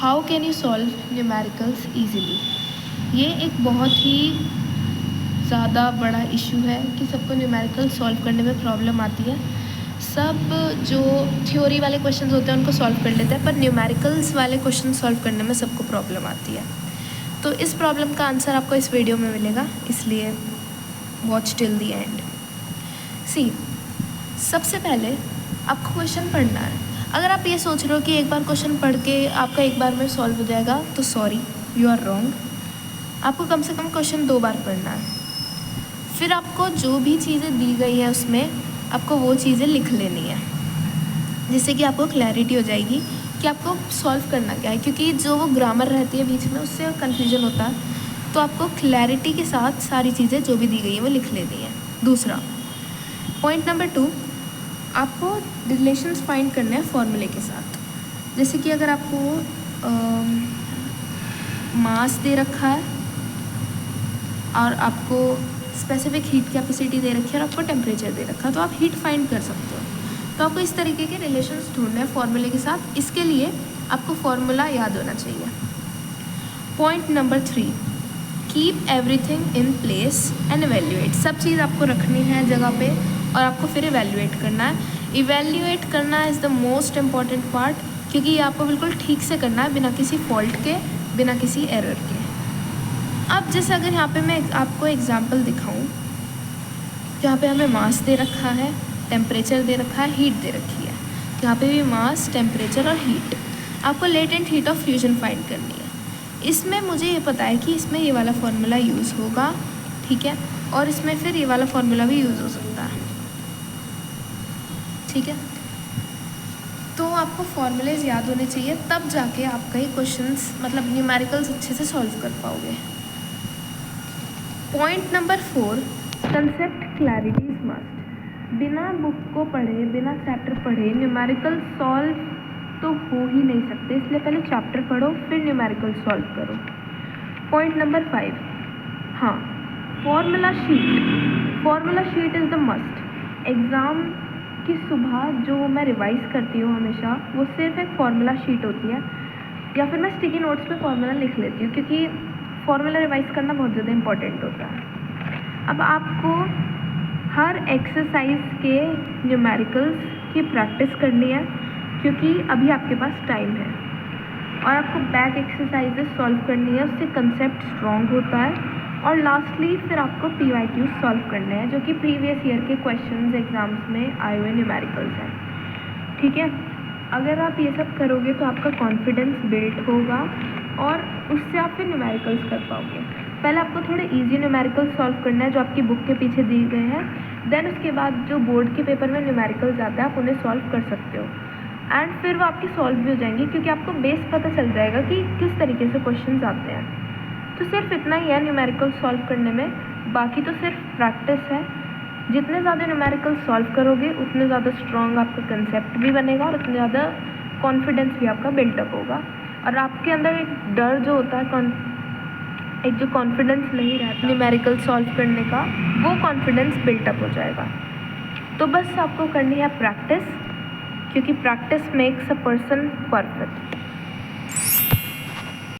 How can you solve numericals easily. ये एक बहुत ही ज़्यादा बड़ा इशू है कि सबको न्यूमेरिकल सॉल्व करने में प्रॉब्लम आती है। सब जो थ्योरी वाले क्वेश्चंस होते हैं उनको सॉल्व कर लेते हैं, पर न्यूमेरिकल्स वाले क्वेश्चन सॉल्व करने में सबको प्रॉब्लम आती है। तो इस प्रॉब्लम का आंसर आपको इस वीडियो में मिलेगा, इसलिए वॉच टिल द एंड। सी, सबसे पहले आपको क्वेश्चन पढ़ना है। अगर आप ये सोच रहे हो कि एक बार क्वेश्चन पढ़ के आपका एक बार में सॉल्व हो जाएगा, तो सॉरी, यू आर रॉन्ग। आपको कम से कम क्वेश्चन 2 बार पढ़ना है। फिर आपको जो भी चीज़ें दी गई हैं उसमें आपको वो चीज़ें लिख लेनी है, जिससे कि आपको क्लैरिटी हो जाएगी कि आपको सॉल्व करना क्या है। क्योंकि जो वो ग्रामर रहती है बीच में, उससे कन्फ्यूजन होता है। तो आपको क्लैरिटी के साथ सारी चीज़ें जो भी दी गई हैं वो लिख लेनी है। दूसरा पॉइंट नंबर 2, आपको रिलेशंस फाइंड करने हैं फॉर्मूले के साथ। जैसे कि अगर आपको मास दे रखा है और आपको स्पेसिफिक हीट कैपेसिटी दे रखी है और आपको टेम्परेचर दे रखा है, तो आप हीट फाइंड कर सकते हो। तो आपको इस तरीके के रिलेशंस ढूंढने हैं फॉर्मूले के साथ। इसके लिए आपको फॉर्मूला याद होना चाहिए। Point number 3, keep everything in place and evaluate. सब चीज़ आपको रखनी है जगह पे और आपको फिर इवेल्यूएट करना है। इवेल्यूएट करना is the most important part, क्योंकि ये आपको बिल्कुल ठीक से करना है, बिना किसी फॉल्ट के, बिना किसी एरर के। अब जैसे अगर यहाँ पे मैं आपको एग्जांपल दिखाऊं, यहाँ पे हमें मास दे रखा है, टेम्परेचर दे रखा है, हीट दे रखी है। यहाँ पे भी मास, टेम्परेचर और हीट। आपको latent heat of fusion find करनी है। इसमें मुझे ये पता है कि इसमें ये वाला फार्मूला यूज़ होगा, ठीक है, और इसमें फिर ये वाला फार्मूला भी यूज़ हो सकता है, ठीक है। तो आपको फॉर्मूलेज याद होने चाहिए, तब जाके आपका ये क्वेश्चंस मतलब न्यूमेरिकल्स अच्छे से सॉल्व कर पाओगे। Point number 4, concept clarity is must. बिना बुक को पढ़े, बिना चैप्टर पढ़े न्यूमेरिकल सॉल्व तो हो ही नहीं सकते, इसलिए पहले चैप्टर पढ़ो फिर न्यूमेरिकल सॉल्व करो। पॉइंट नंबर 5, हाँ, formula sheet. Formula sheet is the must. Exam की सुबह जो मैं रिवाइज़ करती हूँ हमेशा, वो सिर्फ एक फार्मूला शीट होती है, या फिर मैं स्टिकी नोट्स पे फार्मूला लिख लेती हूँ, क्योंकि फार्मूला रिवाइज़ करना बहुत ज़्यादा इंपॉर्टेंट होता है। अब आपको हर एक्सरसाइज के न्यूमेरिकल्स की प्रैक्टिस करनी है, क्योंकि अभी आपके पास टाइम है, और आपको बैक एक्सरसाइजेस सॉल्व करनी है, उससे कंसेप्ट स्ट्रॉन्ग होता है। और लास्टली फिर आपको PYQ सॉल्व करने हैं, जो कि प्रीवियस ईयर के क्वेश्चंस एग्जाम्स में आए हुए न्यूमेरिकल्स हैं, ठीक है। अगर आप ये सब करोगे तो आपका कॉन्फिडेंस बिल्ड होगा और उससे आप फिर न्यूमेरिकल्स कर पाओगे। पहले आपको थोड़े इजी न्यूमेरिकल्स सॉल्व करना है जो आपकी बुक के पीछे दिए गए हैं, देन उसके बाद जो बोर्ड के पेपर में न्यूमेरिकल्स आते हैं आप उन्हें सॉल्व कर सकते हो, एंड फिर वो आपकी सॉल्व भी हो जाएंगी, क्योंकि आपको बेस पता चल जाएगा कि किस तरीके से क्वेश्चंस आते हैं। तो सिर्फ इतना ही है न्यूमेरिकल सॉल्व करने में, बाकी तो सिर्फ प्रैक्टिस है। जितने ज़्यादा न्यूमेरिकल सॉल्व करोगे उतने ज़्यादा स्ट्रॉन्ग आपका कंसेप्ट भी बनेगा और उतने ज़्यादा कॉन्फिडेंस भी आपका बिल्टअप होगा, और आपके अंदर एक डर जो होता है, एक जो कॉन्फिडेंस नहीं रहता न्यूमेरिकल सॉल्व करने का, वो कॉन्फिडेंस बिल्टअप हो जाएगा। तो बस आपको करनी है प्रैक्टिस, क्योंकि practice makes a person perfect.